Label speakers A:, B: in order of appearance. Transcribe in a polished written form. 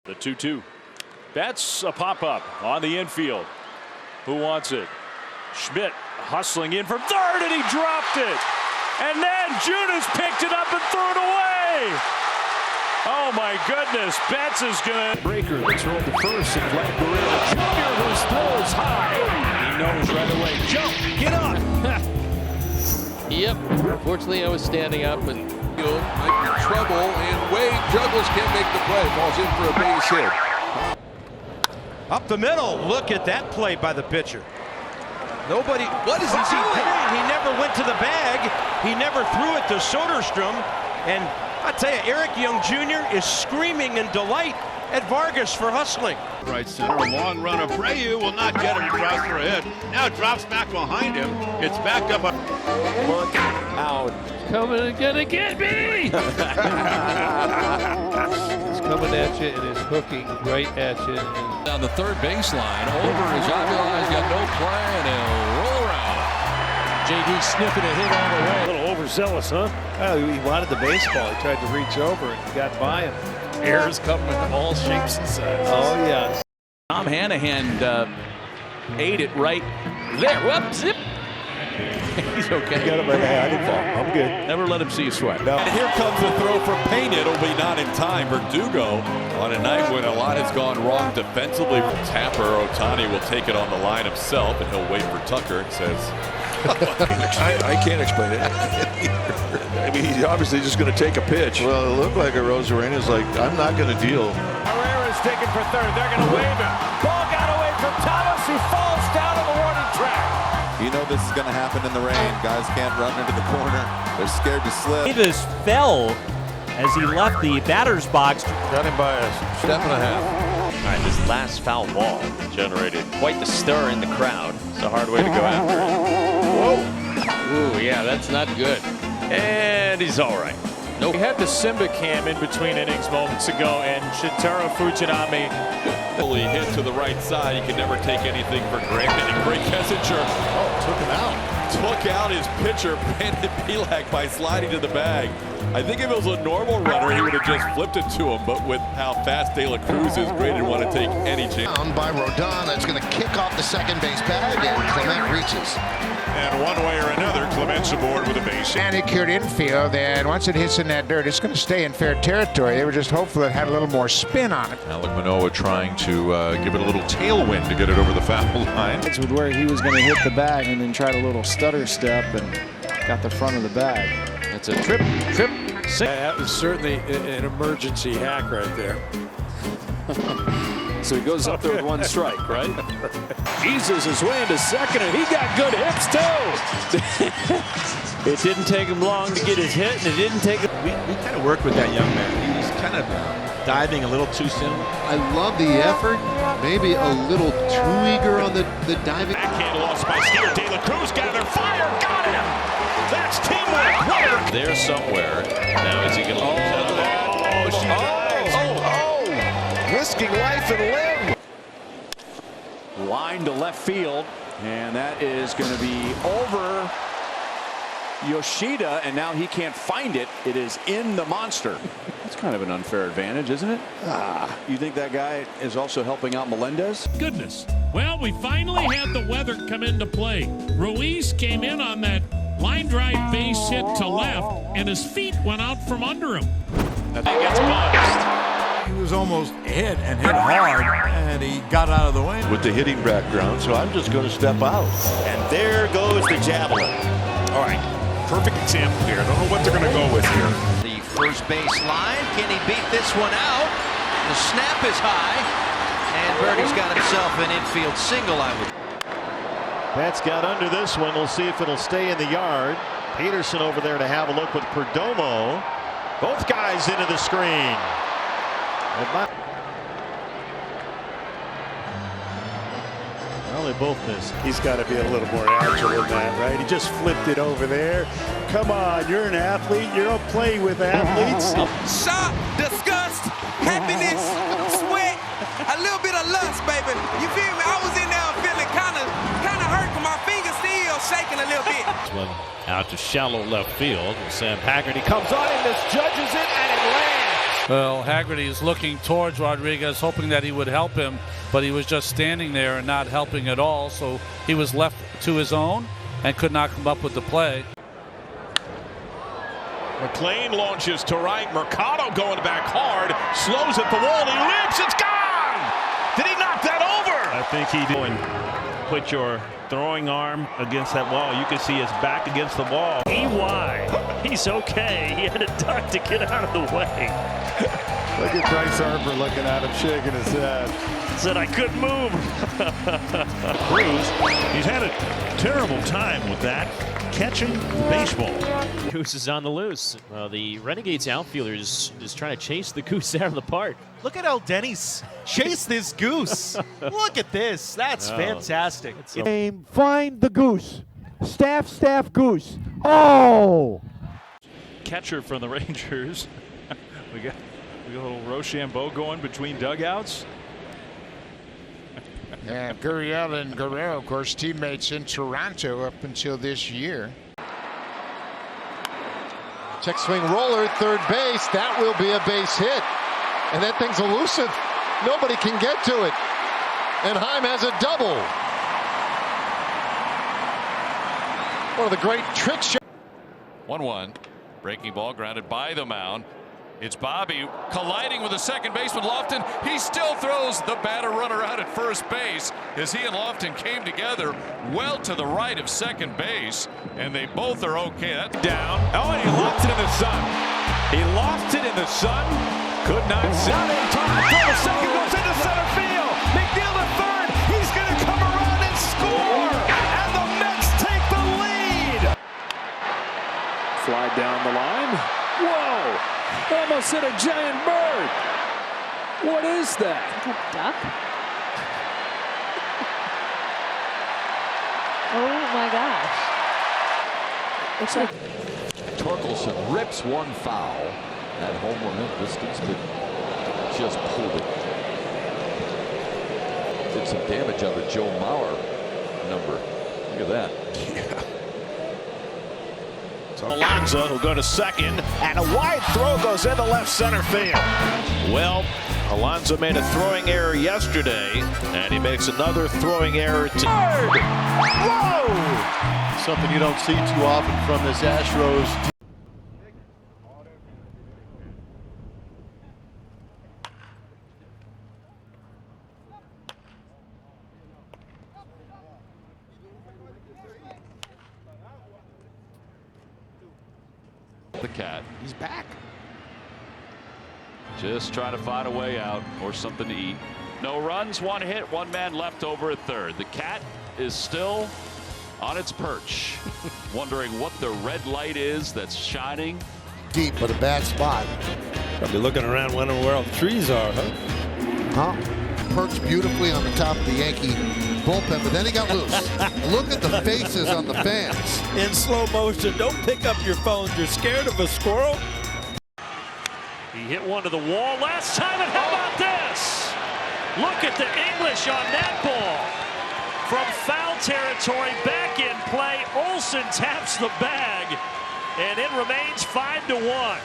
A: The 2-2. That's a pop-up on the infield. Who wants it? Schmidt hustling in from third, and he dropped it. And then Junis picked it up and threw it away. Oh my goodness, Betts is gonna
B: breaker that's rolled to first, and Vlad Guerrero Jr. who throws high. He knows right away. Jump, get up.
C: Yep. Fortunately, I was standing up, but
D: might be trouble, and Wade juggles, can't make the play. Falls in for a base hit.
E: Up the middle. Look at that play by the pitcher. Nobody.
D: What is he doing?
E: He never went to the bag. He never threw it to Soderstrom. And I tell you, Eric Young Jr. is screaming in delight at Vargas for hustling.
F: Right center, a long run of Abreu will not get him. He tries for a hit. Now it drops back behind him. It's backed up.
B: Look out.
C: coming and gonna get me!
G: It's coming at you and it's hooking right at you.
H: Down the third baseline, over is Avila, he's got no play, and he'll roll around. JD sniffing a hit all the way.
B: A little overzealous, huh? Oh, he wanted the baseball. He tried to reach over and got by him.
H: Errors coming in all shapes and sizes.
B: Oh, yeah.
H: Tom Hanahan ate it right there. Whoop, zip. He's okay.
B: Got him right there. I didn't fall. I'm good.
H: Never let him see you sweat.
I: No. And here comes the throw for Pena. It'll be not in time. Verdugo on a night when a lot has gone wrong defensively. Tapper Ohtani will take it on the line himself, and he'll wait for Tucker. It says,
D: I can't explain it. I mean, he's obviously just going to take a pitch.
J: Well, it looked like a Rosarena's like, I'm not going to deal.
B: Herrera's taken for third. They're going to wave him. Ball got away from Thomas, who falls down on the warning track.
I: you know this is going to happen in the rain. Guys can't run into the corner. They're scared to slip.
K: Davis fell as he left the batter's box.
J: Got him by a step and a half.
L: All right, this last foul ball generated quite the stir in the crowd. It's a hard way to go after it.
C: Whoa! Ooh, yeah, that's not good.
L: And he's all right.
A: Nope. We had the Simba cam in between innings moments ago, and Shintaro Fujinami
I: Fully hit to the right side. You can never take anything for granted. And Greg Kessinger
J: Took him out.
I: took out his pitcher, Brandon Pilak, by sliding to the bag. I think if it was a normal runner, he would have just flipped it to him. But with how fast De La Cruz is, Gray didn't want to take any chance.
J: Down by Rodon. That's going to kick off the second base bag, and Clement reaches.
F: And one way or another, Clement's aboard with a base hit.
M: Manicured infield, and once it hits in that dirt, it's going to stay in fair territory. They were just hopeful it had a little more spin on it.
F: Alec Manoah trying to give it a little tailwind to get it over the foul line.
B: With where he was going to hit the bag and then tried a little stutter step and got the front of the bag.
H: That's a trip.
B: That was certainly an emergency hack right there.
A: So he goes up there with one strike, right? Jesus is way into second, and he got good hips too. It didn't take him long to get his hit, and it didn't take him.
E: We kind of worked with that young man. He was kind of diving a little too soon.
J: I love the effort. Maybe a little too eager on the diving.
F: Backhand lost by Steer. De La Cruz gather fire. Got him. That's teamwork.
H: There somewhere. Now is he going to lose out of that?
B: Risking life and limb.
A: Line to left field, and that is going to be over Yoshida, and now he can't find it. It is in the monster. It's kind of an unfair advantage, isn't it? You think that guy is also helping out Melendez?
G: Goodness. Well, we finally had the weather come into play. Ruiz came in on that line drive base hit to left, and his feet went out from under him.
A: I think gets buzzed.
J: He was almost hit and hit hard, and he got out of the way. With the hitting background, so I'm just going to step out.
F: And there goes the javelin. All right, perfect example here. I don't know what they're going to go with here.
E: The first base line. Can he beat this one out? The snap is high, and Birdie's got himself an infield single, I would.
B: Betts got under this one. We'll see if it'll stay in the yard. Peterson over there to have a look with Perdomo. Both guys into the screen. Well, they both missed. He's got to be a little more agile than that, right? He just flipped it over there. Come on, you're an athlete. You don't play with athletes.
E: Shock, disgust, happiness, sweat, a little bit of lust, baby. You feel me? I was in there feeling kind of hurt, but my fingers still shaking a little bit.
G: One out to shallow left field. Sam Haggerty comes on and misjudges it, and it lands.
N: Well, Haggerty is looking towards Rodriguez, hoping that he would help him, but he was just standing there and not helping at all. So he was left to his own and could not come up with the play.
O: McLean launches to right. Mercado going back hard. Slows at the wall. He leaps. It's gone. Did he knock that over?
P: I think he did. Put your throwing arm against that wall. You can see his back against the wall.
A: EY. He's okay. He had a duck to get out of the way.
B: Look at Bryce Harper looking at him, shaking his head.
A: Said I couldn't move.
P: Cruz, he's had a terrible time with that, catching the baseball.
K: Goose is on the loose. The Renegades outfielder is trying to chase the goose out of the park.
Q: Look at how Denny's chase this goose. Look at this. That's fantastic.
R: Find the goose. Staff goose. Oh!
A: Catcher from the Rangers. we got a little Rochambeau going between dugouts.
M: Yeah, Gurriel and Guerrero, of course, teammates in Toronto up until this year.
S: Check swing roller, third base. That will be a base hit. And that thing's elusive. Nobody can get to it. And Heim has a double. One of the great trick shots.
H: 1-1. Breaking ball grounded by the mound. It's Bobby colliding with the second baseman, Lofton. He still throws the batter runner out at first base as he and Lofton came together well to the right of second base, and they both are okay. That's
O: down. Oh, and he lost it in the sun. He lost it in the sun. Could not see. Not in time. Throw to second, goes into center field. McNeil to third. He's going to come around and score. And the Mets take the lead.
A: Fly down the line. Whoa! Almost hit a giant bird. What is that?
T: A duck? Oh my gosh. It's like
H: Torkelson rips one foul. That home run distance, but just pulled it. Did some damage on the Joe Mauer number. Look at that.
O: Alonso will go to second, and a wide throw goes into left center field. Well, Alonso made a throwing error yesterday, and he makes another throwing error today. Whoa!
J: Something you don't see too often from this Astros.
H: The Cat.
Q: He's back.
I: Just trying to find a way out or something to eat. No runs, one hit, one man left over at third. The Cat is still on its perch, wondering what the red light is that's shining.
J: Deep, but a bad spot.
P: Probably looking around wondering where all the trees are, huh?
J: Perched beautifully on the top of the Yankee bullpen, but then he got loose. Look at the faces on the fans.
P: In slow motion, don't pick up your phone. You're scared of a squirrel?
A: He hit one to the wall last time, and how about this? Look at the English on that ball. From foul territory, back in play, Olsen taps the bag, and it remains 5-1.